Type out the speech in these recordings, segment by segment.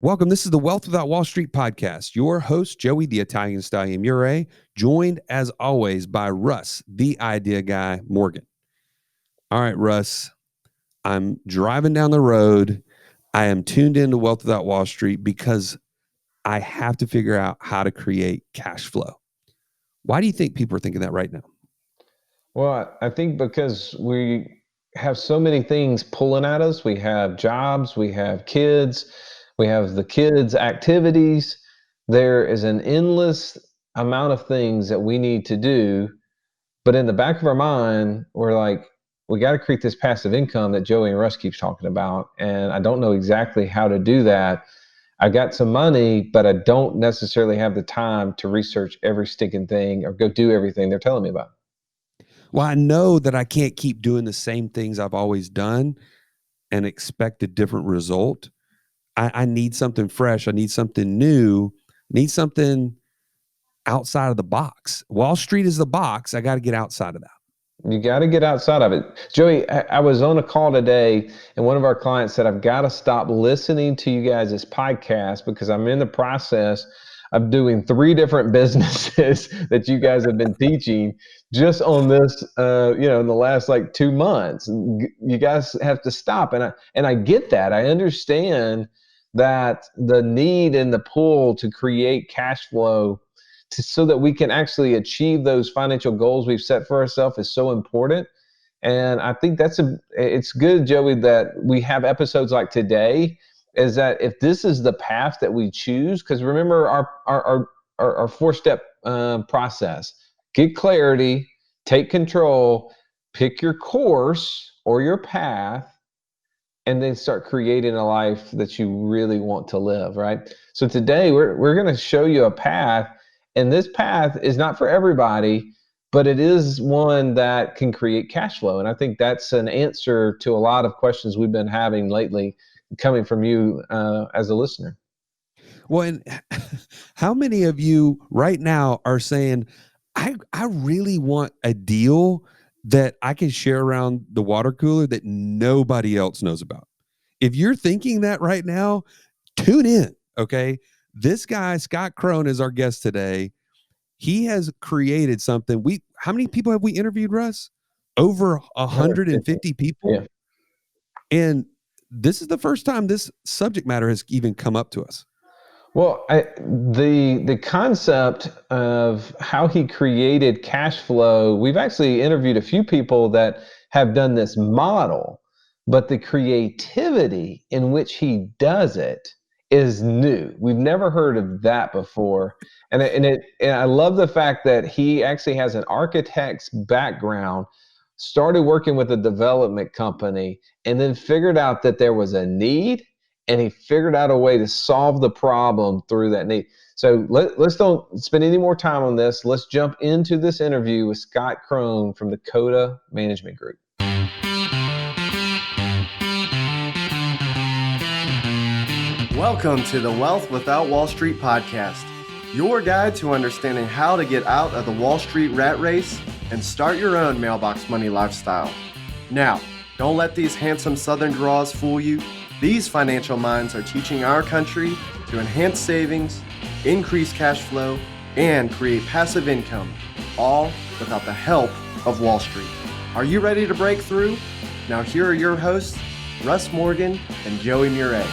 Welcome. This is the Wealth Without Wall Street podcast. Your host, Joey, the Italian Stallion Murray, joined as always by Russ, the idea guy, Morgan. All right, Russ, I'm driving down the road. I am tuned into Wealth Without Wall Street because I have to figure out how to create cash flow. Why do you think people are thinking that right now? Well, I think because we have so many things pulling at us. We have jobs, we have kids, we have the kids' activities. There is an endless amount of things that we need to do. But in the back of our mind, we're like, we got to create this passive income that Joey and Russ keeps talking about. And I don't know exactly how to do that. I got some money, but I don't necessarily have the time to research every stinking thing or go do everything they're telling me about. Well, I know that I can't keep doing the same things I've always done and expect a different result. I need something fresh. I need something new. I need something outside of the box. Wall Street is the box. I got to get outside of that. You got to get outside of it. Joey, I was on a call today and one of our clients said, I've got to stop listening to you guys' podcast because I'm in the process of doing 3 different businesses that you guys have been teaching just on this, in the last 2 months. You guys have to stop. And I get that. I understand that the need and the pull to create cash flow so that we can actually achieve those financial goals we've set for ourselves is so important. And I think it's good, Joey, that we have episodes like today, is that if this is the path that we choose, because remember our 4-step process, get clarity, take control, pick your course or your path, and then start creating a life that you really want to live, right? So today we're going to show you a path, and this path is not for everybody, but it is one that can create cash flow. And I think that's an answer to a lot of questions we've been having lately coming from you as a listener. Well, and how many of you right now are saying, I really want a deal that I can share around the water cooler that nobody else knows about? If you're thinking that right now, tune in, okay? This guy, Scott Krone, is our guest today. He has created something. How many people have we interviewed, Russ? Over 150 people. Yeah. And this is the first time this subject matter has even come up to us. Well, the concept of how he created cash flow, we've actually interviewed a few people that have done this model, but the creativity in which he does it is new. We've never heard of that before. And I love the fact that he actually has an architect's background, started working with a development company, and then figured out that there was a need, and he figured out a way to solve the problem through that need. So let's don't spend any more time on this. Let's jump into this interview with Scott Krone from the Coda Management Group. Welcome to the Wealth Without Wall Street podcast, your guide to understanding how to get out of the Wall Street rat race and start your own mailbox money lifestyle. Now, don't let these handsome Southern draws fool you. These financial minds are teaching our country to enhance savings, increase cash flow, and create passive income, all without the help of Wall Street. Are you ready to break through? Now here are your hosts, Russ Morgan and Joey Murray.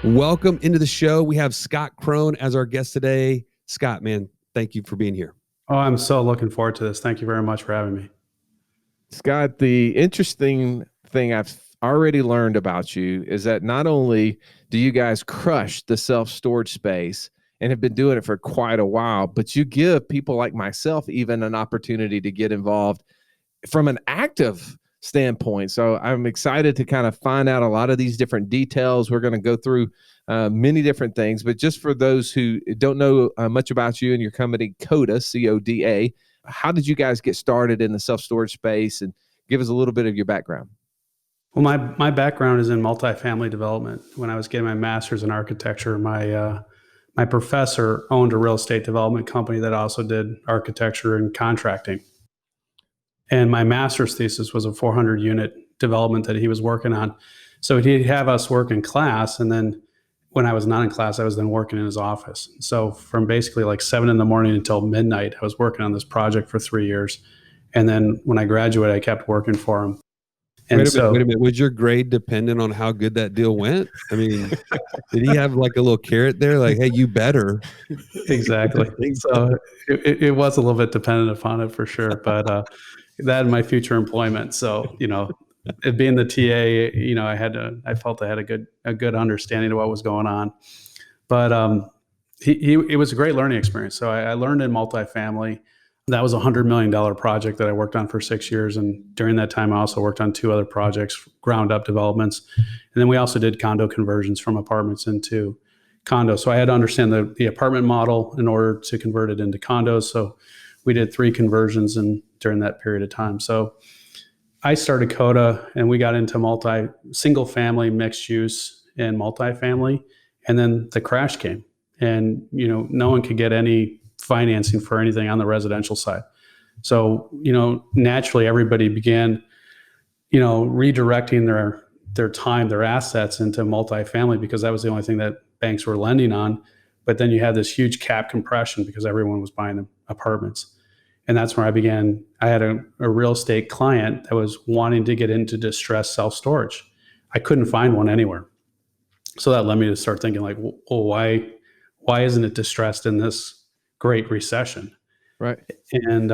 Welcome into the show. We have Scott Krone as our guest today. Scott, man, thank you for being here. Oh, I'm so looking forward to this. Thank you very much for having me. Scott, the interesting thing I've already learned about you is that not only do you guys crush the self-storage space and have been doing it for quite a while, but you give people like myself even an opportunity to get involved from an active standpoint. So I'm excited to kind of find out a lot of these different details. We're going to go through many different things, but just for those who don't know much about you and your company, Coda, C-O-D-A, how did you guys get started in the self-storage space, and give us a little bit of your background? Well, my background is in multifamily development. When I was getting my master's in architecture, my professor owned a real estate development company that also did architecture and contracting. And my master's thesis was a 400-unit development that he was working on. So he'd have us work in class, and then when I was not in class, I was then working in his office. So from basically like 7 in the morning until midnight, I was working on this project for 3 years. And then when I graduated, I kept working for him. And wait a minute. Was your grade dependent on how good that deal went? I mean, did he have like a little carrot there? Like, hey, you better. Exactly. So it was a little bit dependent upon it for sure, but that and my future employment. So, it being the TA, I felt I had a good understanding of what was going on. But it was a great learning experience. So I learned in multifamily. That was a $100 million project that I worked on for 6 years. And during that time, I also worked on 2 other projects, ground up developments. And then we also did condo conversions from apartments into condos. So I had to understand the apartment model in order to convert it into condos. So we did 3 conversions during that period of time. So I started Coda, and we got into single family, mixed use, and multifamily. And then the crash came, and no one could get any financing for anything on the residential side. So naturally, everybody began redirecting their time, their assets into multifamily, because that was the only thing that banks were lending on. But then you had this huge cap compression because everyone was buying apartments. And that's where I had a real estate client that was wanting to get into distressed self-storage. I couldn't find one anywhere. So that led me to start thinking like, well, why isn't it distressed in this great recession? Right. And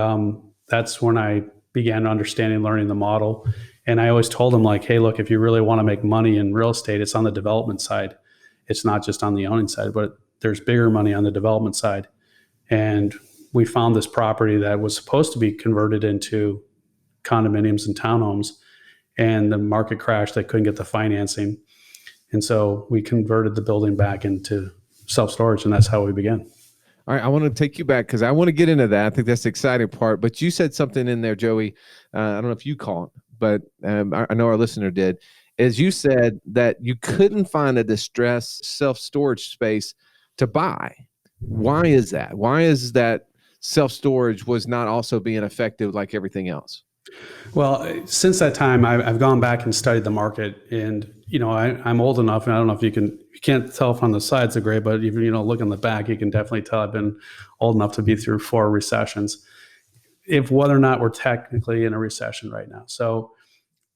that's when I began understanding, learning the model. And I always told them like, hey, look, if you really want to make money in real estate, it's on the development side. It's not just on the owning side, but there's bigger money on the development side. And we found this property that was supposed to be converted into condominiums and townhomes, and the market crashed. They couldn't get the financing. And so we converted the building back into self-storage, and that's how we began. All right, I want to take you back because I want to get into that. I think that's the exciting part. But you said something in there, Joey. I don't know if you caught, but I know our listener did. As you said that you couldn't find a distressed self-storage space to buy. Why is that? Why is that self-storage was not also being effective like everything else? Well, since that time, I've gone back and studied the market, and I'm old enough, and I don't know if you can't tell from the sides of gray, but even look in the back, you can definitely tell I've been old enough to be through 4 recessions, if whether or not we're technically in a recession right now. So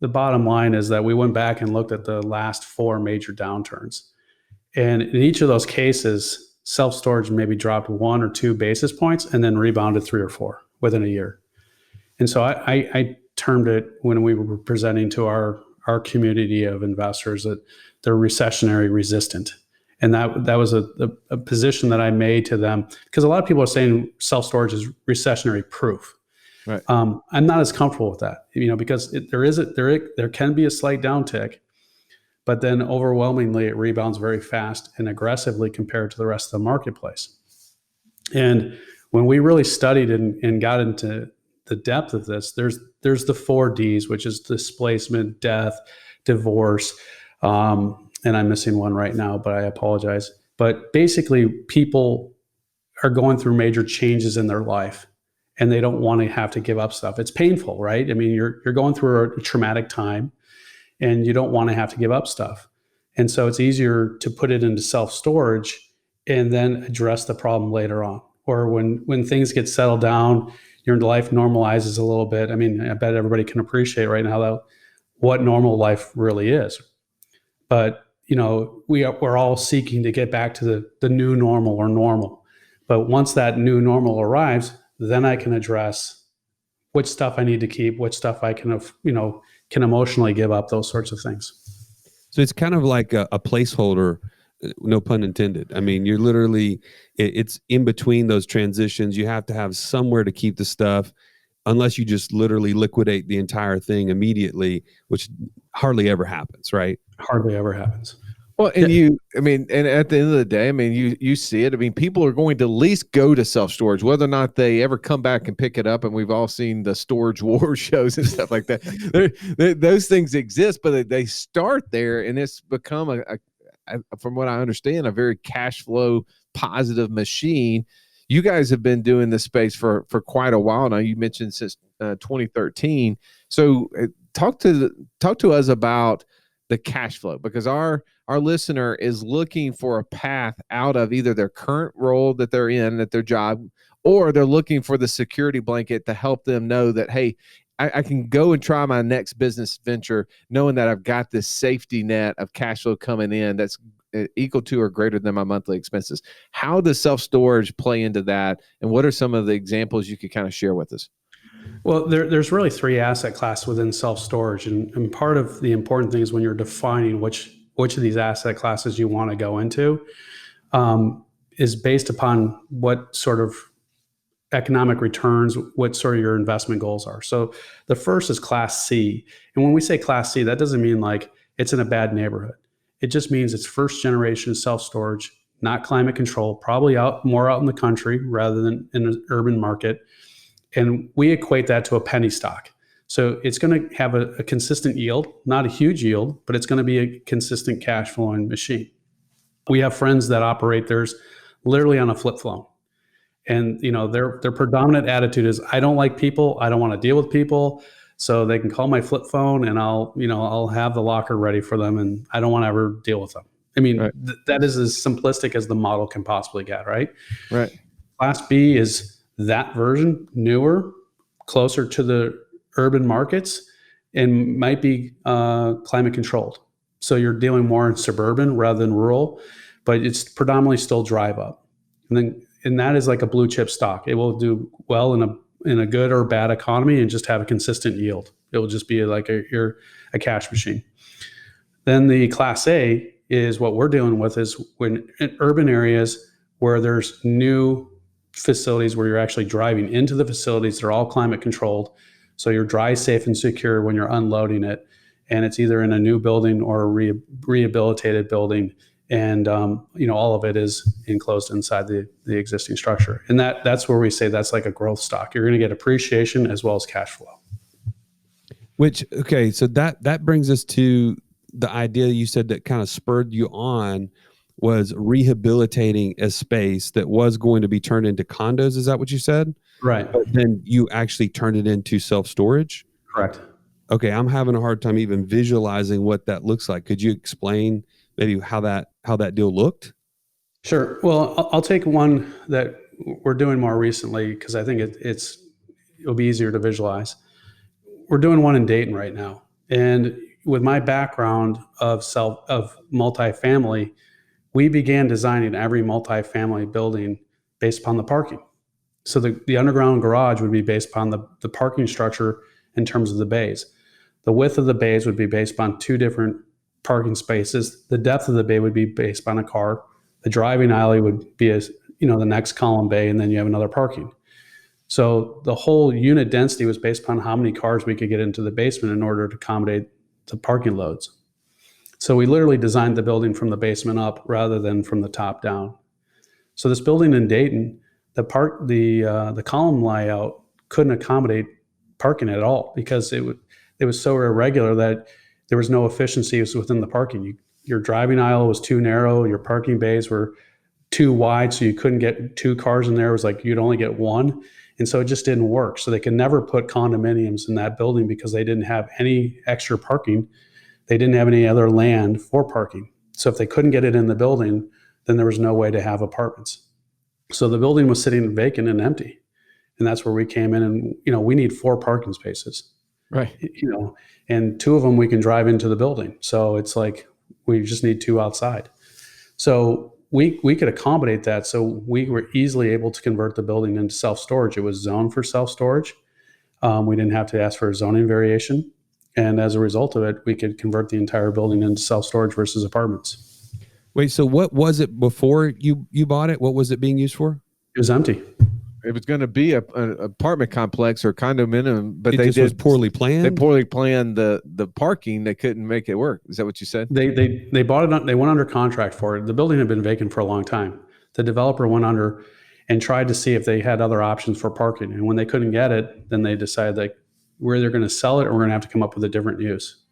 the bottom line is that we went back and looked at the last 4 major downturns, and in each of those cases, self-storage maybe dropped 1 or 2 basis points and then rebounded 3 or 4 within a year. And so I termed it, when we were presenting to our community of investors, that they're recessionary resistant. And that was a position that I made to them, because a lot of people are saying self-storage is recessionary proof. Right. I'm not as comfortable with that, because there can be a slight downtick, but then overwhelmingly it rebounds very fast and aggressively compared to the rest of the marketplace. And when we really studied and got into the depth of this, there's the 4 Ds, which is displacement, death, divorce, and I'm missing one right now, but I apologize. But basically, people are going through major changes in their life, and they don't want to have to give up stuff. It's painful, right? I mean, you're going through a traumatic time, and you don't want to have to give up stuff. And so it's easier to put it into self-storage and then address the problem later on. Or when things get settled down, your life normalizes a little bit. I mean, I bet everybody can appreciate right now what normal life really is. But, we're all seeking to get back to the new normal or normal. But once that new normal arrives, then I can address which stuff I need to keep, which stuff I can emotionally give up, those sorts of things. So it's kind of like a placeholder, no pun intended. I mean, you're literally, it's in between those transitions. You have to have somewhere to keep the stuff, unless you just literally liquidate the entire thing immediately, which hardly ever happens, right? Hardly ever happens. Well, and and at the end of the day, I mean, you see it. I mean, people are going to at least go to self-storage, whether or not they ever come back and pick it up. And we've all seen the storage war shows and stuff like that. Those things exist, but they start there, and it's become from what I understand, a very cash flow positive machine. You guys have been doing this space for quite a while now. You mentioned since 2013. So talk to us about the cash flow, because our listener is looking for a path out of either their current role that they're in at their job, or they're looking for the security blanket to help them know that, hey, I can go and try my next business venture knowing that I've got this safety net of cash flow coming in that's equal to or greater than my monthly expenses. How does self-storage play into that? And what are some of the examples you could kind of share with us? Well, there's really three asset classes within self-storage. And part of the important thing is when you're defining which of these asset classes you want to go into is based upon what sort of economic returns, what sort of your investment goals are. So the first is Class C. And when we say Class C, that doesn't mean like it's in a bad neighborhood. It just means it's first generation self-storage, not climate control, probably more out in the country rather than in an urban market. And we equate that to a penny stock. So it's going to have a consistent yield, not a huge yield, but it's going to be a consistent cash flowing machine. We have friends that operate theirs literally on a flip phone. And their predominant attitude is, I don't like people. I don't want to deal with people. So they can call my flip phone and I'll have the locker ready for them. And I don't want to ever deal with them. I mean, right. That is as simplistic as the model can possibly get, right? Right. Class B is that version, newer, closer to the urban markets, and might be climate controlled. So you're dealing more in suburban rather than rural, but it's predominantly still drive up. And that is like a blue chip stock. It will do well in a good or bad economy and just have a consistent yield. It will just be like a cash machine. Then the Class A is what we're dealing with, is when in urban areas where there's new facilities where you're actually driving into the facilities, they're all climate controlled. So you're dry, safe, and secure when you're unloading it. And it's either in a new building or a rehabilitated building. And all of it is enclosed inside the existing structure. And that's where we say that's like a growth stock. You're going to get appreciation as well as cash flow. So that brings us to the idea you said that kind of spurred you on, was rehabilitating a space that was going to be turned into condos. Is that what you said? Right. But then you actually turned it into self-storage? Correct. Okay, I'm having a hard time even visualizing what that looks like. Could you explain maybe how that deal looked? Sure. Well, I'll take one that we're doing more recently because I think it'll be easier to visualize. We're doing one in Dayton right now, and with my background of multifamily, we began designing every multifamily building based upon the parking. So the underground garage would be based upon the parking structure in terms of the bays. The width of the bays would be based upon two different parking spaces. The depth of the bay would be based upon a car. The driving alley would be the next column bay, and then you have another parking. So the whole unit density was based upon how many cars we could get into the basement in order to accommodate the parking loads. So we literally designed the building from the basement up rather than from the top down. So this building in Dayton, the column layout couldn't accommodate parking at all because it was so irregular that there was no efficiencies within the parking. Your driving aisle was too narrow. Your parking bays were too wide, so you couldn't get two cars in there. It was like you'd only get one. And so it just didn't work. So they could never put condominiums in that building because they didn't have any extra parking. They didn't have any other land for parking. So if they couldn't get it in the building, then there was no way to have apartments. So the building was sitting vacant and empty. And that's where we came in and, we need 4 parking spaces. Right. And 2 of them we can drive into the building. So it's like, we just need 2 outside. So we could accommodate that. So we were easily able to convert the building into self-storage. It was zoned for self-storage. We didn't have to ask for a zoning variation. And as a result of it, we could convert the entire building into self-storage versus apartments. Wait, so what was it before you bought it? What was it being used for? It was empty. It was going to be an apartment complex or condominium, but It was poorly planned. They poorly planned the parking. They couldn't make it work. Is that what you said? They bought it. They went under contract for it. The building had been vacant for a long time. The developer went under and tried to see if they had other options for parking. And when they couldn't get it, then they decided that we're either going to sell it or we're going to have to come up with a different use.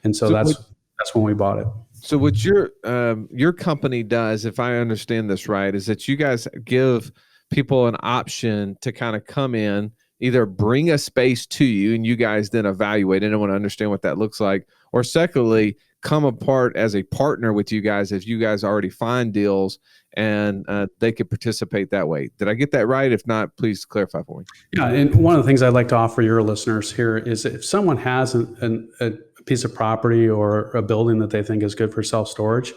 And so that's when we bought it. So what your company does, if I understand this right, is that you guys give people an option to kind of come in, either bring a space to you and you guys then evaluate it. I want to understand what that looks like, or secondly, come apart as a partner with you guys if you guys already find deals and they could participate that way. Did I get that right? If not, please clarify for me. Yeah, and one of the things I'd like to offer your listeners here is if someone has a piece of property or a building that they think is good for self-storage,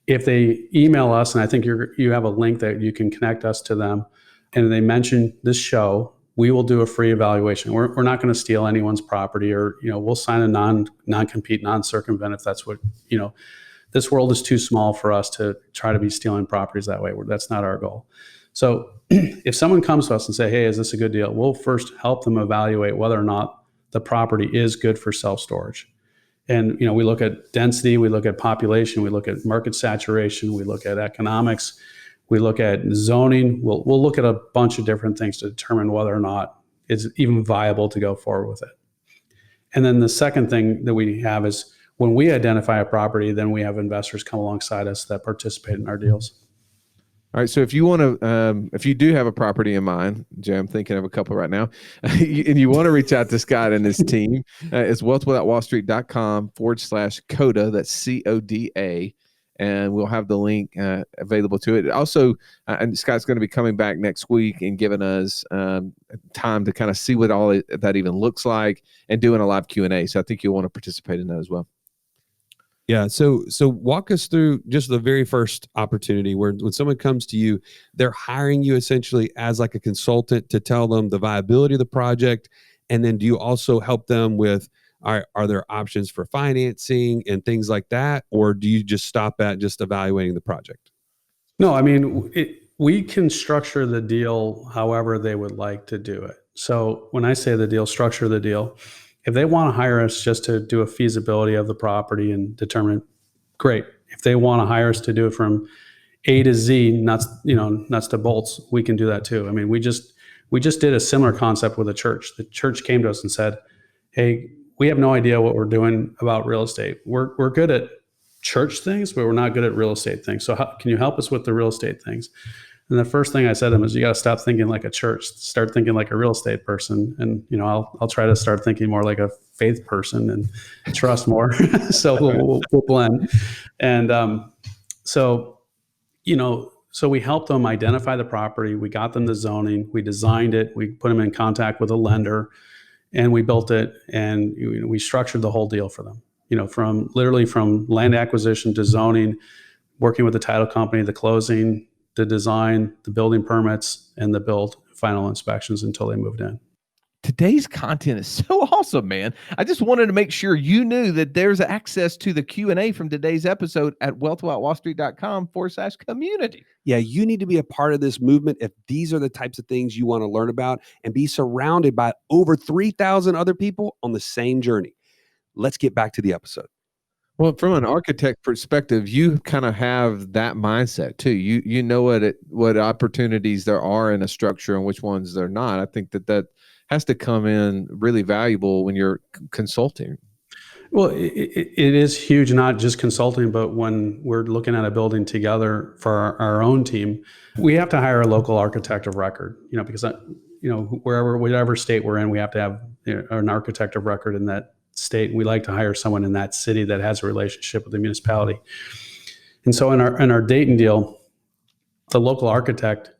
if they email us, and I think you have a link that you can connect us to them, and they mention this show, we will do a free evaluation. We're not going to steal anyone's property, or we'll sign a non-compete, non-circumvent if that's what this world is too small for us to try to be stealing properties that way. That's not our goal. So if someone comes to us and say, hey, is this a good deal? We'll first help them evaluate whether or not the property is good for self-storage. And we look at density, we look at population, we look at market saturation, we look at economics, we look at zoning. We'll look at a bunch of different things to determine whether or not it's even viable to go forward with it. And then the second thing that we have is when we identify a property, then we have investors come alongside us that participate in our deals. All right. So if you want to, if you do have a property in mind, Jay, I'm thinking of a couple right now, and you want to reach out to Scott and his team, it's wealthwithoutwallstreet.com/CODA. That's CODA. And we'll have the link available to it. Also, and Scott's going to be coming back next week and giving us time to kind of see what all that even looks like and doing a live Q&A. So I think you'll want to participate in that as well. Yeah. So walk us through just the very first opportunity where when someone comes to you, they're hiring you essentially as like a consultant to tell them the viability of the project. And then do you also help them with, are there options for financing and things like that? Or do you just stop at just evaluating the project? No, I mean, we can structure the deal however they would like to do it. So when I say the deal, structure the deal, if they want to hire us just to do a feasibility of the property and determine, great. If they want to hire us to do it from A to Z, nuts to bolts, we can do that too. I mean, we just did a similar concept with a church. The church came to us and said, hey, we have no idea what we're doing about real estate. We're good at church things, but we're not good at real estate things. So can you help us with the real estate things? And the first thing I said to them is, you got to stop thinking like a church, start thinking like a real estate person. And, I'll try to start thinking more like a faith person and trust more. So we'll blend. And so we helped them identify the property. We got them the zoning. We designed it. We put them in contact with a lender and we built it. And we structured the whole deal for them, from land acquisition to zoning, working with the title company, the closing, the design, the building permits, and the build final inspections until they moved in. Today's content is so awesome, man. I just wanted to make sure you knew that there's access to the Q&A from today's episode at wealthwithoutwallstreet.com/community. Yeah, you need to be a part of this movement if these are the types of things you want to learn about and be surrounded by over 3,000 other people on the same journey. Let's get back to the episode. Well, from an architect perspective, you kind of have that mindset too. You know what opportunities there are in a structure and which ones they're not. I think that has to come in really valuable when you're consulting. Well, it is huge, not just consulting, but when we're looking at a building together for our own team, we have to hire a local architect of record, because, whatever state we're in, we have to have an architect of record in that state. We like to hire someone in that city that has a relationship with the municipality. And so in our Dayton deal, the local architect,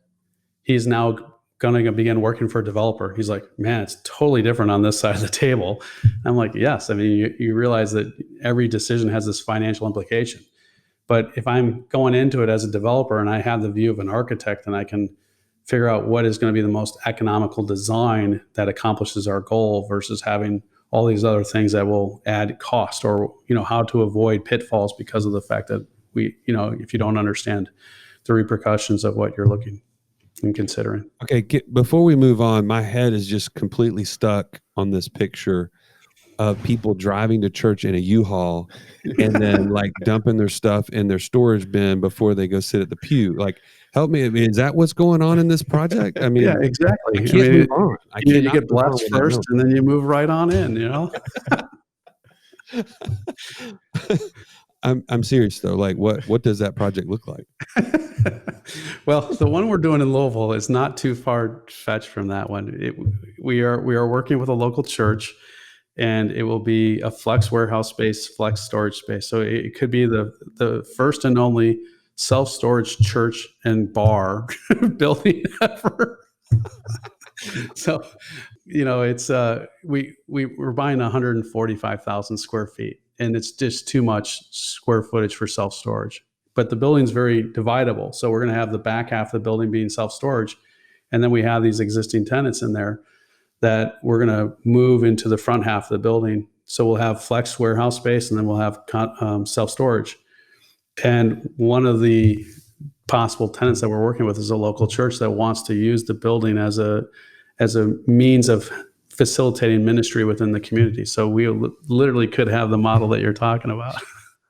he's now going to begin working for a developer. He's like, man, it's totally different on this side of the table. I'm like, yes. I mean, you realize that every decision has this financial implication. But if I'm going into it as a developer and I have the view of an architect, then I can figure out what is going to be the most economical design that accomplishes our goal versus having all these other things that will add cost, or how to avoid pitfalls because of the fact that if you don't understand the repercussions of what you're looking and considering. Okay, before we move on, my head is just completely stuck on this picture of people driving to church in a U-Haul and then like dumping their stuff in their storage bin before they go sit at the pew. Like, help me. I mean, is that what's going on in this project? I mean, yeah, exactly. I can't move on. You get blessed first and then you move right on in, I'm serious though. Like what does that project look like? Well, the one we're doing in Louisville is not too far fetched from that one. We are working with a local church, and it will be a flex warehouse space, flex storage space. So it could be the first and only self-storage church and bar building ever. So, it's we're buying 145,000 square feet, and it's just too much square footage for self-storage. But the building's very dividable. So we're going to have the back half of the building being self-storage, and then we have these existing tenants in there that we're going to move into the front half of the building. So we'll have flex warehouse space, and then we'll have self-storage. And one of the possible tenants that we're working with is a local church that wants to use the building as a means of facilitating ministry within the community. So we literally could have the model that you're talking about.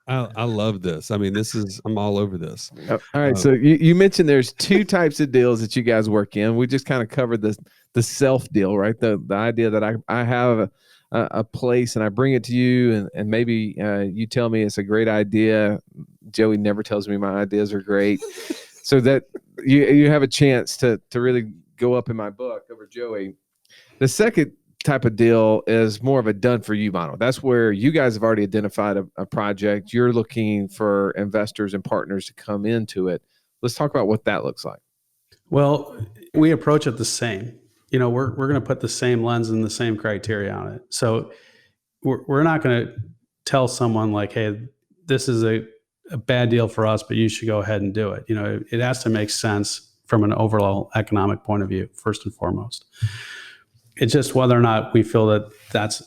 I love this. I mean, I'm all over this. All right. So you mentioned there's two types of deals that you guys work in. We just kind of covered the self deal, right? The idea that I have a place and I bring it to you, and maybe you tell me it's a great idea. Joey never tells me my ideas are great. So that you have a chance to really go up in my book over Joey. The second type of deal is more of a done for you model. That's where you guys have already identified a project. You're looking for investors and partners to come into it. Let's talk about what that looks like. Well, we approach it the same. We're going to put the same lens and the same criteria on it. So we're not going to tell someone like, hey, this is a bad deal for us, but you should go ahead and do it. It has to make sense from an overall economic point of view, first and foremost. It's just whether or not we feel that that's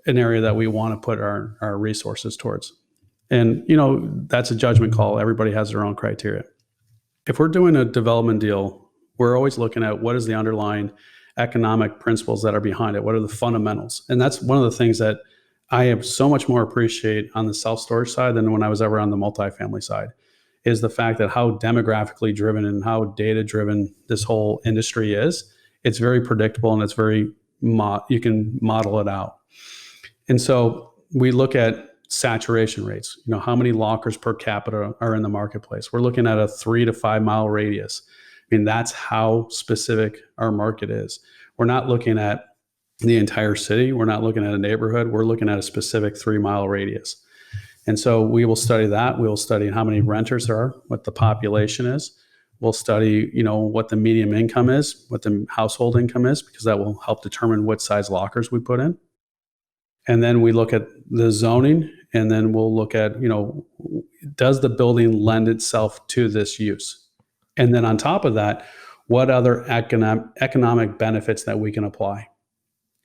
an area that we want to put our resources towards. And, that's a judgment call. Everybody has their own criteria. If we're doing a development deal, we're always looking at what is the underlying economic principles that are behind it. What are the fundamentals? And that's one of the things that I have so much more appreciate on the self-storage side than when I was ever on the multifamily side, is the fact that how demographically driven and how data driven this whole industry is. It's very predictable, and it's very you can model it out. And so we look at saturation rates. How many lockers per capita are in the marketplace? We're looking at a 3 to 5 mile radius. I mean, that's how specific our market is. We're not looking at the entire city. We're not looking at a neighborhood. We're looking at a specific 3 mile radius. And so we will study that. We will study how many renters there are, what the population is. We'll study, what the median income is, what the household income is, because that will help determine what size lockers we put in. And then we look at the zoning, and then we'll look at, does the building lend itself to this use? And then on top of that, what other economic benefits that we can apply?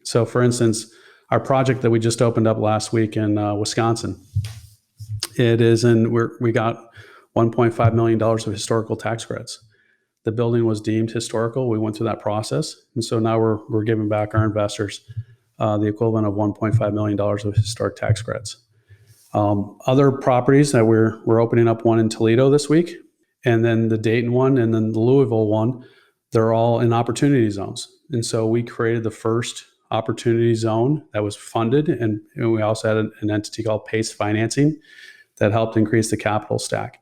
So for instance, our project that we just opened up last week in Wisconsin, we got $1.5 million of historical tax credits. The building was deemed historical. We went through that process. And so now we're giving back our investors the equivalent of $1.5 million of historic tax credits. Other properties that we're opening up one in Toledo this week, and then the Dayton one, and then the Louisville one, they're all in opportunity zones. And so we created the first opportunity zone that was funded. And we also had an entity called PACE Financing that helped increase the capital stack.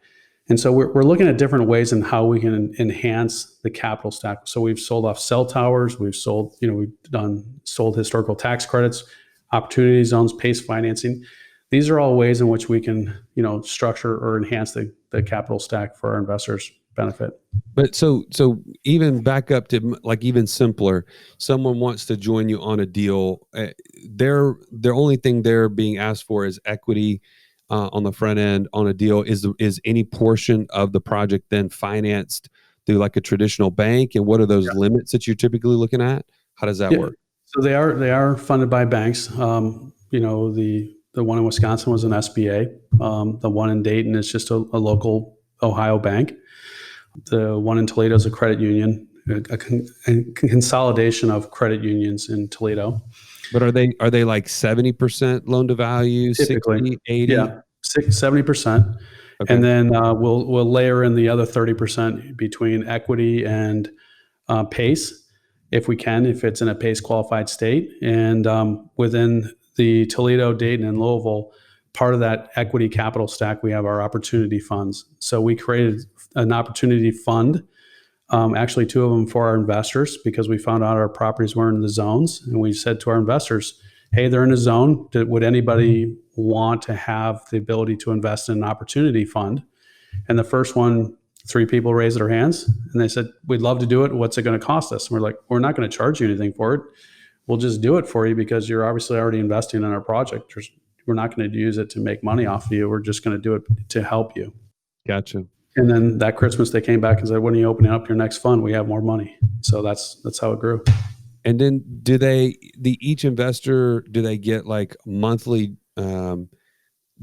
And so we're looking at different ways in how we can enhance the capital stack. So we've sold off cell towers. We've sold historical tax credits, opportunity zones, PACE financing. These are all ways in which we can, structure or enhance the capital stack for our investors' benefit. But so even back up to even simpler, someone wants to join you on a deal. The only thing they're being asked for is equity on the front end on a deal. Is any portion of the project then financed through like a traditional bank? And what are those limits that you're typically looking at? How does that work? So they are funded by banks. The one in Wisconsin was an SBA. The one in Dayton is just a local Ohio bank. The one in Toledo is a credit union, a consolidation of credit unions in Toledo. But are they like 70% loan to value, typically 60, 80? Yeah, 70%. Okay. And then we'll layer in the other 30% between equity and PACE, if we can, if it's in a PACE qualified state. And within the Toledo, Dayton, and Louisville, part of that equity capital stack, we have our opportunity funds. So we created an opportunity fund, actually 2 of them for our investors, because we found out our properties weren't in the zones. And we said to our investors, hey, they're in a zone. Would anybody want to have the ability to invest in an opportunity fund? And the first one, 3 people raised their hands and they said, we'd love to do it. What's it going to cost us? And we're like, we're not going to charge you anything for it. We'll just do it for you because you're obviously already investing in our project. We're not going to use it to make money off of you. We're just going to do it to help you. Gotcha. And then that Christmas they came back and said, when are you opening up your next fund? We have more money. So that's how it grew. And then each investor, do they get like monthly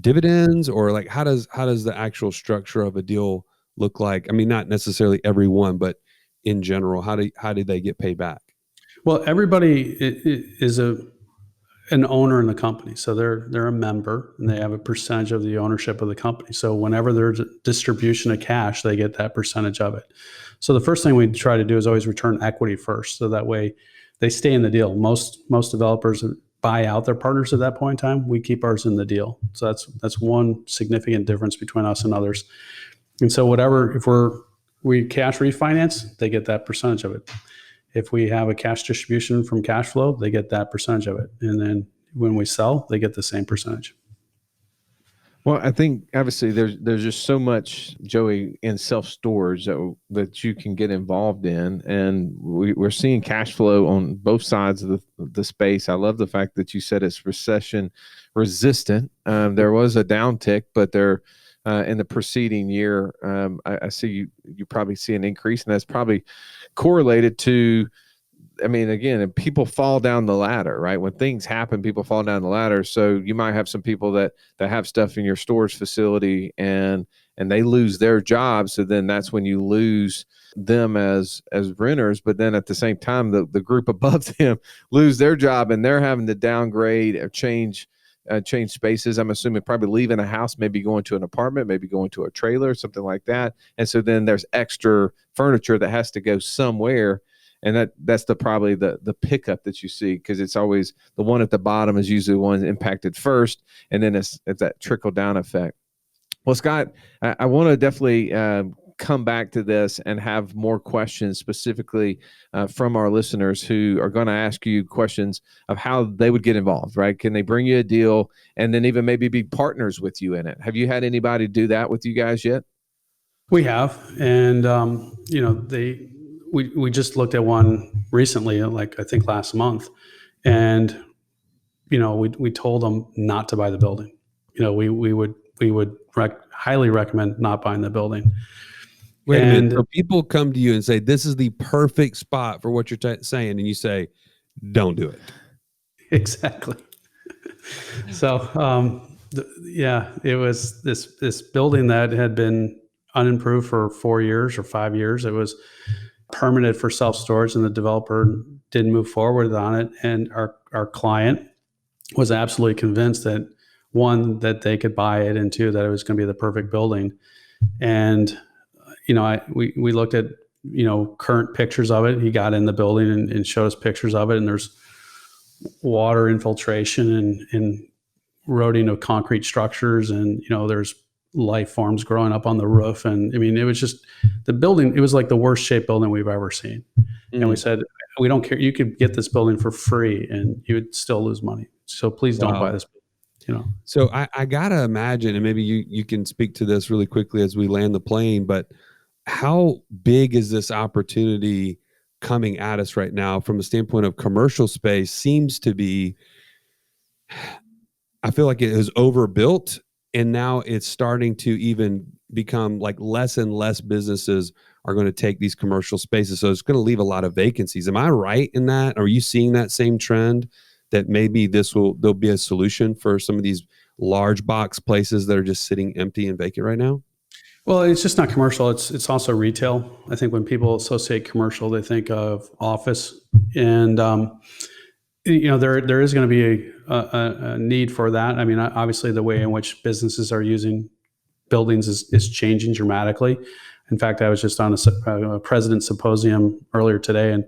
dividends, or like how does the actual structure of a deal look like? I mean, not necessarily every one, but in general, how do they get paid back? Well, everybody is an owner in the company. So they're a member and they have a percentage of the ownership of the company. So whenever there's a distribution of cash, they get that percentage of it. So the first thing we try to do is always return equity first. So that way they stay in the deal. Most developers buy out their partners at that point in time. We keep ours in the deal. So that's one significant difference between us and others. And so if we cash refinance, they get that percentage of it. If we have a cash distribution from cash flow, they get that percentage of it. And then when we sell, they get the same percentage. Well, I think obviously there's just so much, Joey, in self-storage that you can get involved in, and we're seeing cash flow on both sides of the space. I love the fact that you said it's recession resistant. There was a downtick, but they're in the preceding year, I see you probably see an increase, and that's probably correlated to, I mean, again, people fall down the ladder, right? When things happen, people fall down the ladder. So you might have some people that have stuff in your storage facility and they lose their job. So then that's when you lose them as renters. But then at the same time, the group above them lose their job and they're having to downgrade or change spaces. I'm assuming probably leaving a house, maybe going to an apartment, maybe going to a trailer, something like that. And so then there's extra furniture that has to go somewhere. And that's probably the pickup that you see, because it's always the one at the bottom is usually the one impacted first, and then it's that trickle down effect. Well, Scott, I want to definitely come back to this and have more questions specifically from our listeners who are going to ask you questions of how they would get involved, right? Can they bring you a deal and then even maybe be partners with you in it? Have you had anybody do that with you guys yet? We have. And, we just looked at one recently, like I think last month, and, we told them not to buy the building. We would highly recommend not buying the building. Wait a minute. So people come to you and say, this is the perfect spot for what you're saying. And you say, don't do it. Exactly. So, it was this building that had been unimproved for 4 years or 5 years. It was permitted for self-storage and the developer didn't move forward on it. And our client was absolutely convinced that, one, that they could buy it, and two, that it was going to be the perfect building. And we looked at current pictures of it. He got in the building and showed us pictures of it, and there's water infiltration and eroding of concrete structures, and there's life forms growing up on the roof. And I mean, it was just the building. It was like the worst shaped building we've ever seen. And we said, we don't care. You could get this building for free, and you would still lose money. So please don't buy this building. So I gotta imagine, and maybe you can speak to this really quickly as we land the plane, but how big is this opportunity coming at us right now from a standpoint of commercial space? Seems to be, I feel like it is overbuilt, and now it's starting to even become like less and less businesses are going to take these commercial spaces. So it's going to leave a lot of vacancies. Am I right in that? Are you seeing that same trend, that maybe there'll be a solution for some of these large box places that are just sitting empty and vacant right now? Well, it's just not commercial. It's also retail. I think when people associate commercial, they think of office, and there is going to be a need for that. I mean, obviously, the way in which businesses are using buildings is changing dramatically. In fact, I was just on a president's symposium earlier today, and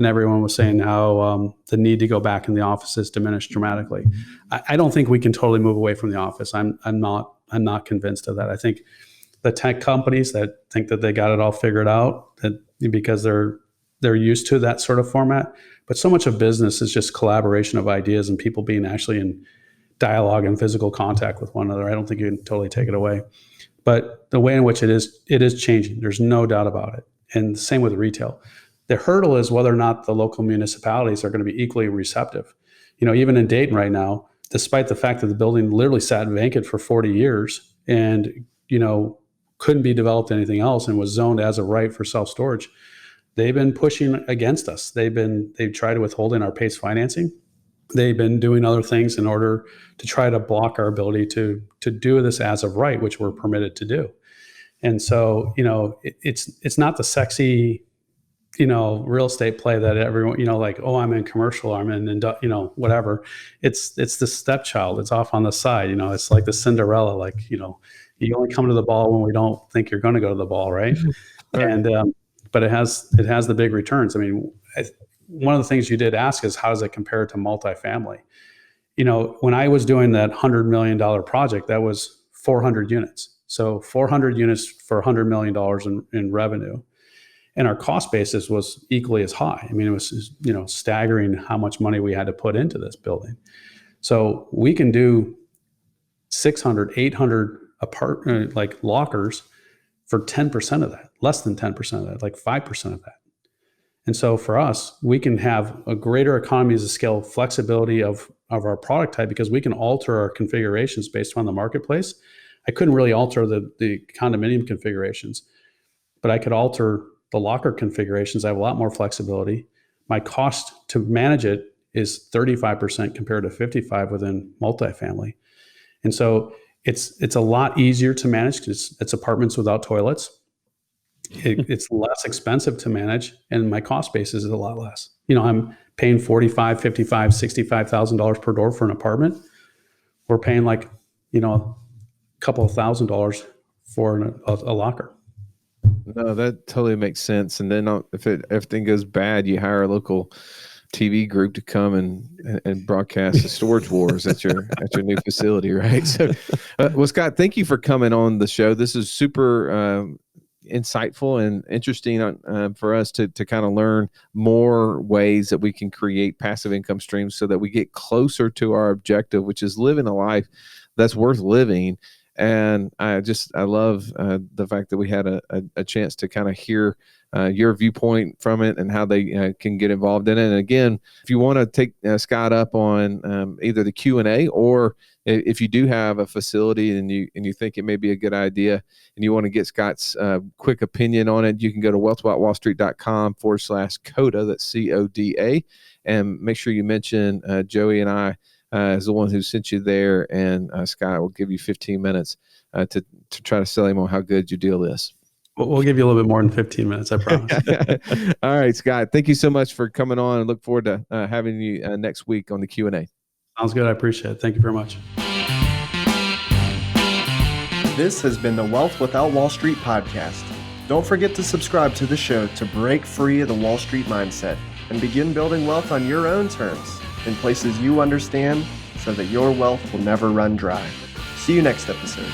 everyone was saying how the need to go back in the office has diminished dramatically. I don't think we can totally move away from the office. I'm not convinced of that. I think the tech companies that think that they got it all figured out, that because they're used to that sort of format. But so much of business is just collaboration of ideas and people being actually in dialogue and physical contact with one another. I don't think you can totally take it away. But the way in which it is changing. There's no doubt about it. And the same with retail. The hurdle is whether or not the local municipalities are going to be equally receptive. Even in Dayton right now, despite the fact that the building literally sat vacant for 40 years and, couldn't be developed anything else and was zoned as a right for self-storage, they've been pushing against us. They've tried to withholding our PACE financing. They've been doing other things in order to try to block our ability to do this as of right, which we're permitted to do. And so, it's not the sexy, real estate play that everyone, like, oh, I'm in commercial, I'm in, whatever. It's the stepchild. It's off on the side. It's like the Cinderella, like, you only come to the ball when we don't think you're going to go to the ball, right? And but it has the big returns. I mean, one of the things you did ask is how does it compare to multifamily? When I was doing that $100 million project, that was 400 units. So 400 units for $100 million in revenue. And our cost basis was equally as high. I mean, it was, staggering how much money we had to put into this building. So we can do 600, 800 apartment like lockers for 10% of that, less than 10% of that, like 5% of that. And so for us, we can have a greater economies of scale, flexibility of our product type, because we can alter our configurations based on the marketplace. I couldn't really alter the condominium configurations, but I could alter the locker configurations. I have a lot more flexibility. My cost to manage it is 35% compared to 55% within multifamily. And so it's a lot easier to manage because it's apartments without toilets. It's less expensive to manage, and my cost basis is a lot less. I'm paying $45,000, $55,000, $65,000 per door for an apartment. We're paying like, a couple of $1,000s for a locker. No, that totally makes sense. And then if everything goes bad, you hire a local TV group to come and broadcast the storage wars at your new facility, right? So, well, Scott, thank you for coming on the show. This is super insightful and interesting for us to kind of learn more ways that we can create passive income streams so that we get closer to our objective, which is living a life that's worth living. And I love the fact that we had a chance to kind of hear your viewpoint from it and how they can get involved in it. And again, if you want to take Scott up on either the Q&A, or if you do have a facility and you think it may be a good idea and you want to get Scott's quick opinion on it, you can go to wealthwithoutwallstreet.com/CODA, that's CODA, and make sure you mention Joey and I as the one who sent you there, and Scott will give you 15 minutes to try to sell him on how good your deal is. We'll give you a little bit more than 15 minutes, I promise. All right, Scott, thank you so much for coming on, and look forward to having you next week on the Q&A. Sounds good. I appreciate it. Thank you very much. This has been the Wealth Without Wall Street podcast. Don't forget to subscribe to the show to break free of the Wall Street mindset and begin building wealth on your own terms in places you understand so that your wealth will never run dry. See you next episode.